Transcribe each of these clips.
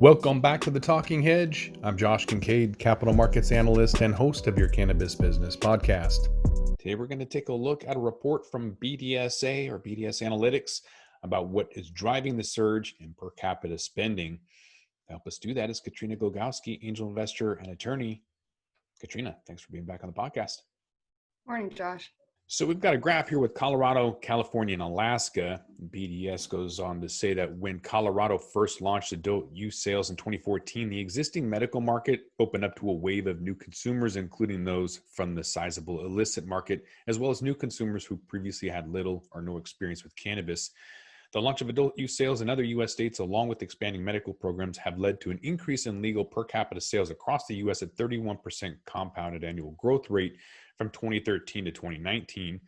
Welcome back to the Talking Hedge. I'm Josh Kincaid, Capital Markets Analyst and host of your Cannabis Business Podcast. Today we're going to take a look at a report from BDSA or BDS Analytics about what is driving the surge in per capita spending. To help us do that is Katrina Glogowski, angel investor and attorney. Katrina, thanks for being back on the podcast. Morning, Josh. So we've got a graph here with Colorado, California, and Alaska. BDS goes on to say that when Colorado first launched adult use sales in 2014, the existing medical market opened up to a wave of new consumers, including those from the sizable illicit market, as well as new consumers who previously had little or no experience with cannabis. The launch of adult use sales in other U.S. states, along with expanding medical programs, have led to an increase in legal per capita sales across the U.S. at 31% compounded annual growth rate from 2013 to 2019.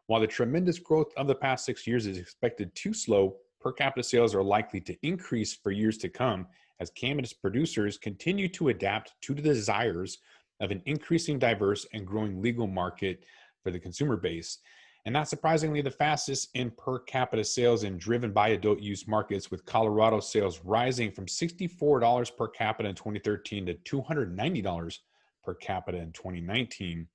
While the tremendous growth of the past 6 years is expected to slow, per capita sales are likely to increase for years to come as cannabis producers continue to adapt to the desires of an increasing diverse and growing legal market for the consumer base. And not surprisingly, the fastest in per capita sales and driven by adult use markets, with Colorado sales rising from $64 per capita in 2013 to $290 per capita in 2019.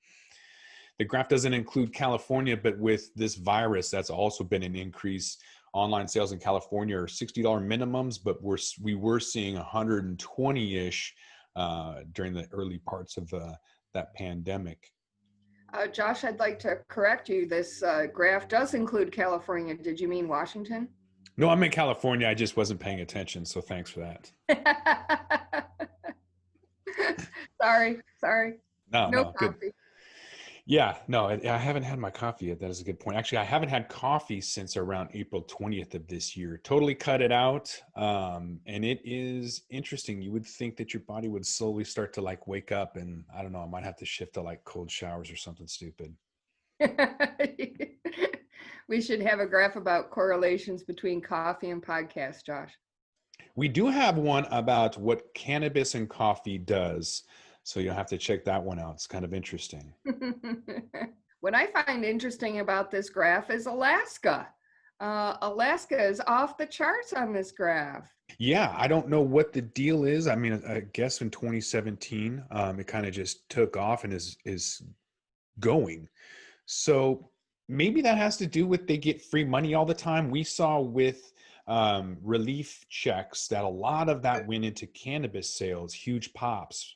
The graph doesn't include California, but with this virus, that's also been an increase. Online sales in California are $60 minimums, but we were seeing 120-ish during the early parts of that pandemic. Josh, I'd like to correct you. This graph does include California. Did you mean Washington? No, I'm in California. I just wasn't paying attention, so thanks for that. Sorry. No, coffee. good. Yeah, no, I haven't had my coffee yet. That is a good point. Actually, I haven't had coffee since around April 20th of this year. Totally cut it out. And it is interesting. You would think that your body would slowly start to like wake up, and I don't know, I might have to shift to like cold showers or something stupid. We should have a graph about correlations between coffee and podcasts, Josh. We do have one about what cannabis and coffee does. So you'll have to check that one out. It's kind of interesting. What I find interesting about this graph is Alaska. Alaska is off the charts on this graph. Yeah, I don't know what the deal is. I mean, I guess in 2017, it kind of just took off and is going. So maybe that has to do with they get free money all the time. We saw with relief checks that a lot of that went into cannabis sales, huge pops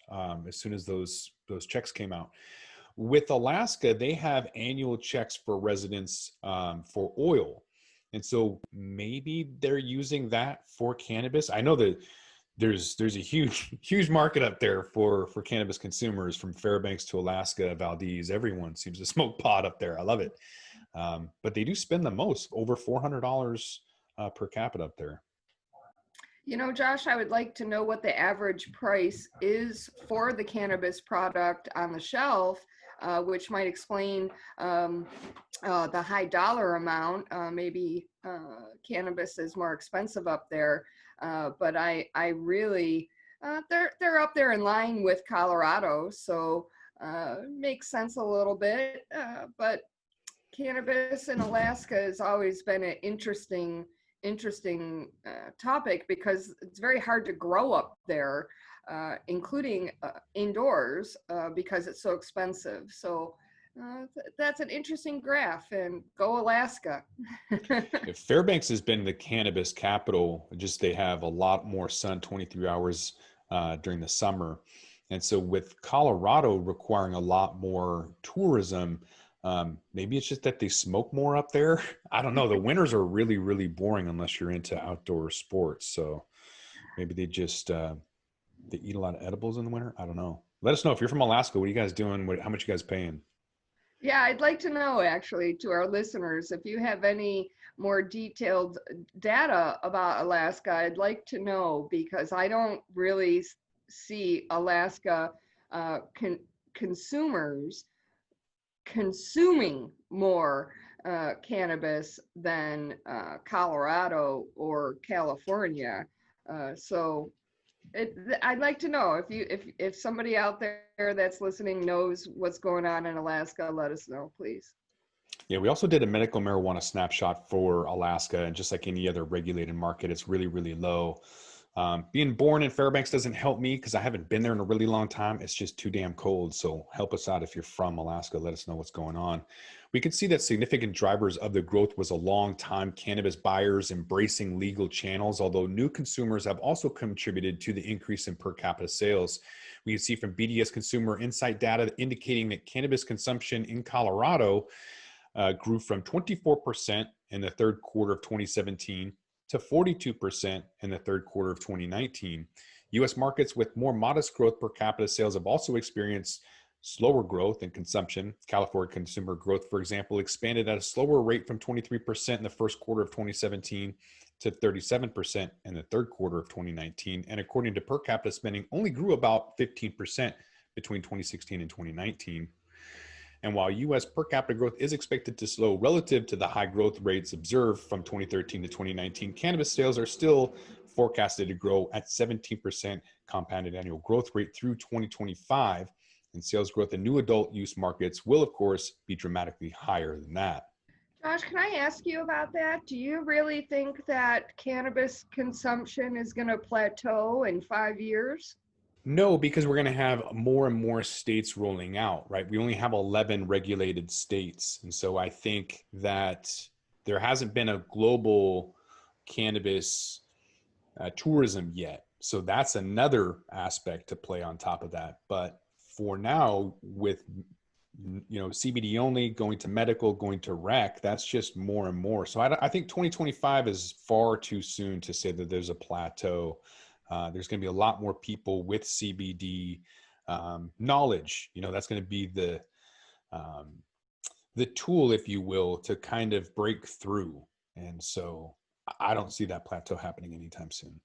as soon as those checks came out. With Alaska, they have annual checks for residents for oil. And so maybe they're using that for cannabis. I know that there's a huge market up there for cannabis consumers, from Fairbanks to Alaska, Valdez. Everyone seems to smoke pot up there. I love it. But they do spend the most, over $400 per capita up there. You know, Josh, I would like to know what the average price is for the cannabis product on the shelf, which might explain the high dollar amount. Maybe cannabis is more expensive up there, but I really, they're up there in line with Colorado, so makes sense a little bit. But cannabis in Alaska has always been an interesting topic because it's very hard to grow up there, including indoors, because it's so expensive. So that's an interesting graph, and go Alaska. Fairbanks has been the cannabis capital. Just they have a lot more sun, 23 hours during the summer. And so with Colorado requiring a lot more tourism, maybe it's just that they smoke more up there. I don't know. The winters are really, really boring unless you're into outdoor sports. So maybe they just, they eat a lot of edibles in the winter. I don't know. Let us know if you're from Alaska. What are you guys doing? How much you guys paying? Yeah, I'd like to know, actually, to our listeners, if you have any more detailed data about Alaska, I'd like to know, because I don't really see Alaska consumers consuming more cannabis than Colorado or California. So I'd like to know if somebody out there that's listening knows what's going on in Alaska. Let us know, please. Yeah, we also did a medical marijuana snapshot for Alaska, and just like any other regulated market, it's really, really low. Being born in Fairbanks doesn't help me because I haven't been there in a really long time. It's just too damn cold. So help us out if you're from Alaska. Let us know what's going on. We can see that significant drivers of the growth was a long time cannabis buyers embracing legal channels, although new consumers have also contributed to the increase in per capita sales. We can see from BDS consumer insight data indicating that cannabis consumption in Colorado grew from 24% in the third quarter of 2017 to 42% in the third quarter of 2019. U.S. markets with more modest growth per capita sales have also experienced slower growth in consumption. California consumer growth, for example, expanded at a slower rate from 23% in the first quarter of 2017 to 37% in the third quarter of 2019. And according to per capita spending, only grew about 15% between 2016 and 2019. And while U.S. per capita growth is expected to slow relative to the high growth rates observed from 2013 to 2019, cannabis sales are still forecasted to grow at 17% compounded annual growth rate through 2025. And sales growth in new adult use markets will, of course, be dramatically higher than that. Josh, can I ask you about that? Do you really think that cannabis consumption is going to plateau in 5 years? No, because we're going to have more and more states rolling out, right? We only have 11 regulated states. And so I think that there hasn't been a global cannabis tourism yet. So that's another aspect to play on top of that. But for now, with CBD only, going to medical, going to rec, that's just more and more. So I think 2025 is far too soon to say that there's a plateau. There's going to be a lot more people with CBD knowledge. That's going to be the tool, if you will, to kind of break through. And so I don't see that plateau happening anytime soon.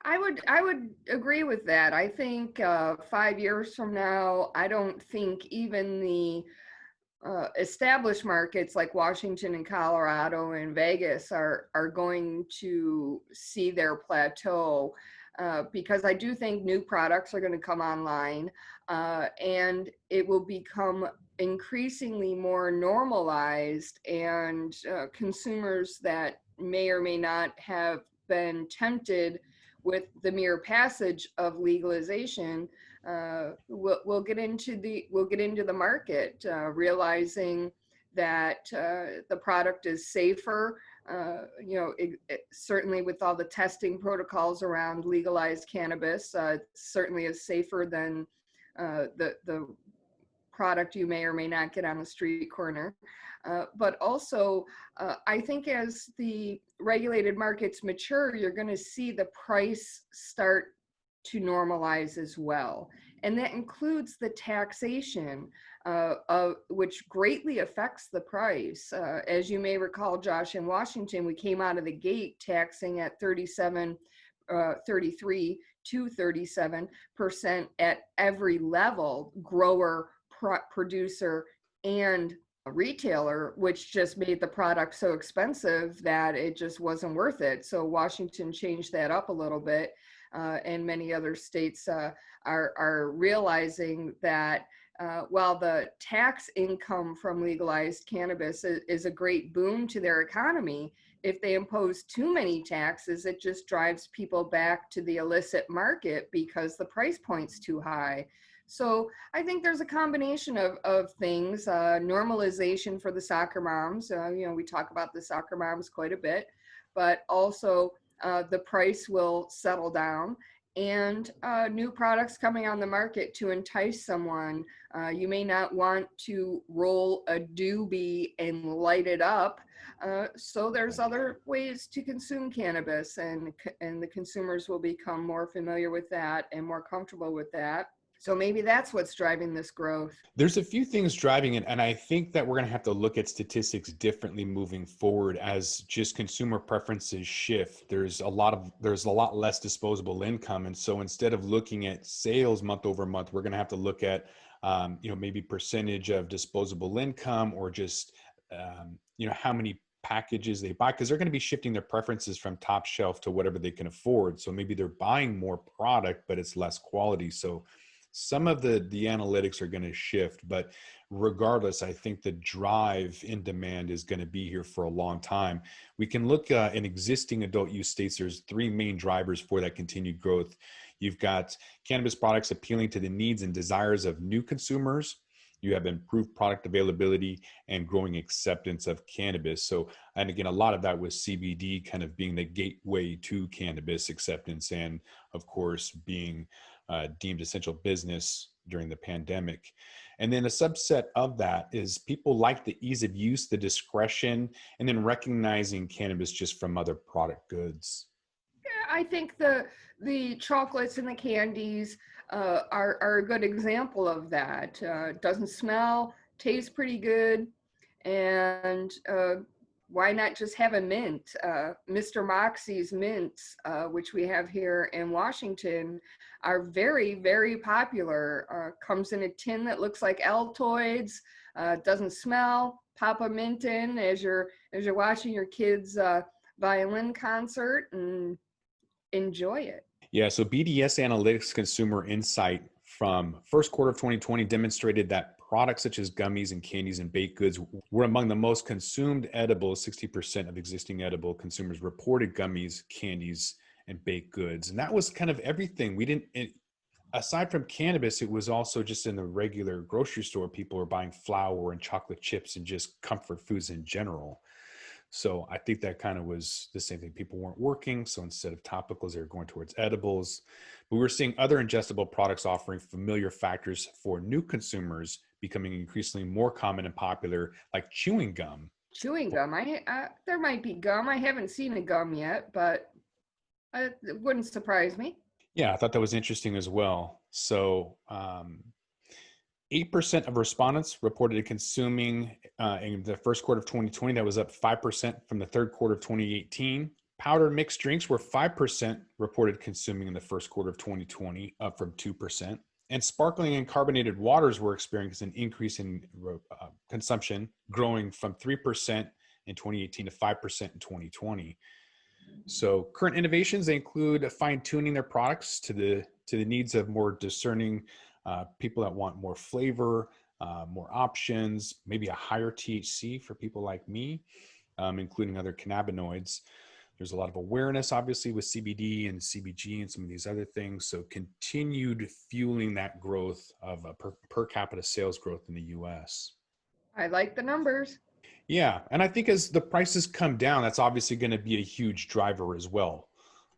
I would agree with that. I think 5 years from now, I don't think even the established markets like Washington and Colorado and Vegas are going to see their plateau, because I do think new products are going to come online, and it will become increasingly more normalized, and consumers that may or may not have been tempted with the mere passage of legalization we'll get into the market, realizing that the product is safer. Certainly with all the testing protocols around legalized cannabis, certainly is safer than the product you may or may not get on the street corner. But also, I think as the regulated markets mature, you're going to see the price start to normalize as well. And that includes the taxation, which greatly affects the price. As you may recall, Josh, in Washington, we came out of the gate taxing at 33 to 37% at every level, grower, producer, and retailer, which just made the product so expensive that it just wasn't worth it. So Washington changed that up a little bit. And many other states are realizing that while the tax income from legalized cannabis is a great boon to their economy, if they impose too many taxes, it just drives people back to the illicit market because the price point's too high. So I think there's a combination of things, normalization for the soccer moms. We talk about the soccer moms quite a bit, but also the price will settle down, and new products coming on the market to entice someone. You may not want to roll a doobie and light it up. So there's other ways to consume cannabis, and the consumers will become more familiar with that and more comfortable with that. So maybe that's what's driving this growth. There's a few things driving it, and I think that we're going to have to look at statistics differently moving forward as just consumer preferences shift. There's a lot less disposable income, and so instead of looking at sales month over month, we're going to have to look at maybe percentage of disposable income, or just how many packages they buy, because they're going to be shifting their preferences from top shelf to whatever they can afford. So maybe they're buying more product, but it's less quality. So some of the analytics are going to shift, but regardless, I think the drive in demand is going to be here for a long time. We can look in existing adult use states. There's three main drivers for that continued growth. You've got cannabis products appealing to the needs and desires of new consumers. You have improved product availability and growing acceptance of cannabis. So, and again, a lot of that was CBD kind of being the gateway to cannabis acceptance, and of course, being deemed essential business during the pandemic. And then a subset of that is people like the ease of use, the discretion, and then recognizing cannabis just from other product goods. I think the chocolates and the candies are a good example of that. Doesn't smell, tastes pretty good, and why not just have a mint? Mr. Moxie's mints, which we have here in Washington, are very, very popular. Comes in a tin that looks like Altoids, doesn't smell. Pop a mint in as you're watching your kids' violin concert and enjoy it. Yeah, so BDS Analytics Consumer Insight from first quarter of 2020 demonstrated that products such as gummies and candies and baked goods were among the most consumed edibles. 60% of existing edible consumers reported gummies, candies, and baked goods. And that was kind of everything. Aside from cannabis, it was also just in the regular grocery store. People were buying flour and chocolate chips and just comfort foods in general. So I think that kind of was the same thing. People weren't working. So instead of topicals, they were going towards edibles. But we were seeing other ingestible products offering familiar factors for new consumers becoming increasingly more common and popular, like chewing gum. Chewing gum. There might be gum. I haven't seen a gum yet, but it wouldn't surprise me. Yeah, I thought that was interesting as well. So 8% of respondents reported consuming in the first quarter of 2020. That was up 5% from the third quarter of 2018. Powdered mixed drinks were 5% reported consuming in the first quarter of 2020, up from 2%. And sparkling and carbonated waters were experiencing an increase in consumption, growing from 3% in 2018 to 5% in 2020. So current innovations, they include fine-tuning their products to the needs of more discerning people that want more flavor, more options, maybe a higher THC for people like me, including other cannabinoids. There's a lot of awareness, obviously, with CBD and CBG and some of these other things. So continued fueling that growth of per capita sales growth in the US. I like the numbers. Yeah. And I think as the prices come down, that's obviously going to be a huge driver as well,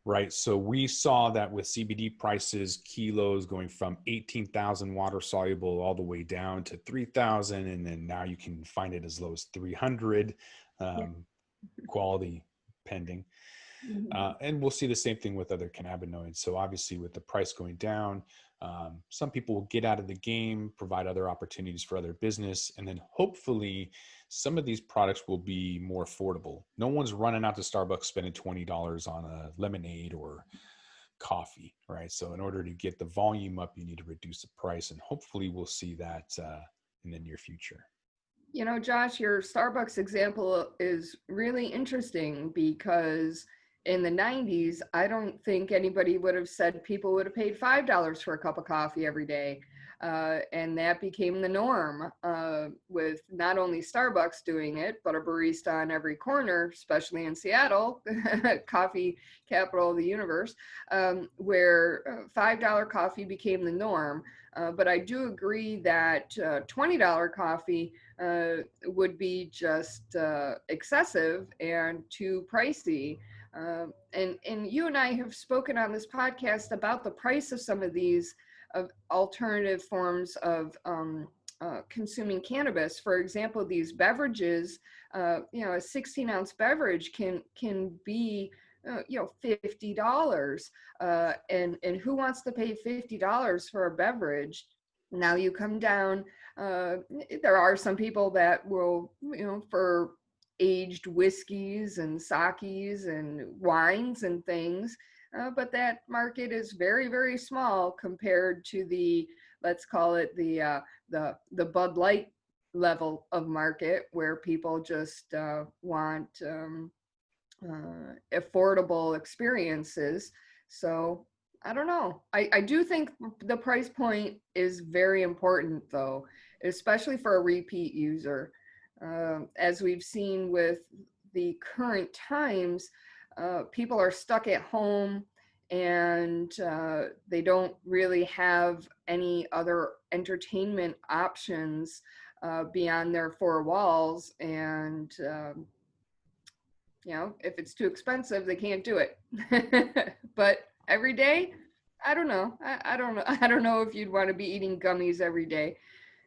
right? So we saw that with CBD prices, kilos going from 18,000 water soluble all the way down to 3,000. And then now you can find it as low as 300, quality pending. And we'll see the same thing with other cannabinoids. So obviously with the price going down, some people will get out of the game, provide other opportunities for other business. And then hopefully some of these products will be more affordable. No one's running out to Starbucks spending $20 on a lemonade or coffee, right? So in order to get the volume up, you need to reduce the price. And hopefully we'll see that in the near future. You know, Josh, your Starbucks example is really interesting because in the 90s, I don't think anybody would have said people would have paid $5 for a cup of coffee every day. And that became the norm with not only Starbucks doing it, but a barista on every corner, especially in Seattle, coffee capital of the universe, where $5 coffee became the norm. But I do agree that $20 coffee would be just excessive and too pricey. And you and I have spoken on this podcast about the price of some of these alternative forms of consuming cannabis. For example, these beverages, a 16-ounce beverage can be $50, and who wants to pay $50 for a beverage? Now you come down, there are some people that will, for aged whiskeys and sakes and wines and things, but that market is very, very small compared to the, let's call it the Bud Light level of market, where people just want affordable experiences. So I don't know. I do think the price point is very important, though, especially for a repeat user. As we've seen with the current times, people are stuck at home and they don't really have any other entertainment options beyond their four walls. And, if it's too expensive, they can't do it. But every day, I don't know. I don't know. I don't know if you'd want to be eating gummies every day,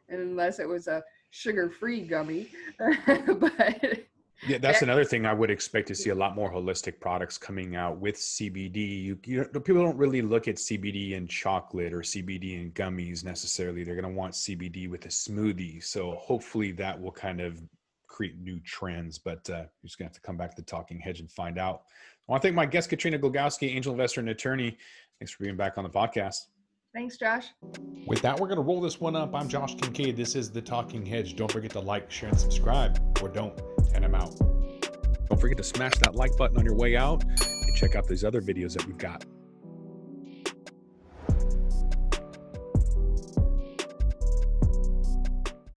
unless it was a sugar-free gummy. But Yeah, that's another thing. I would expect to see a lot more holistic products coming out with CBD. People don't really look at CBD in chocolate or CBD in gummies necessarily. They're going to want CBD with a smoothie. So hopefully that will kind of create new trends. But you're just going to have to come back to the Talking Hedge and find out. I want to thank my guest, Katrina Glogowski, angel investor and attorney. Thanks for being back on the podcast. Thanks, Josh. With that, we're going to roll this one up. I'm Josh Kincaid. This is the Talking Hedge. Don't forget to like, share, and subscribe, or don't, and I'm out. Don't forget to smash that like button on your way out and check out these other videos that we've got.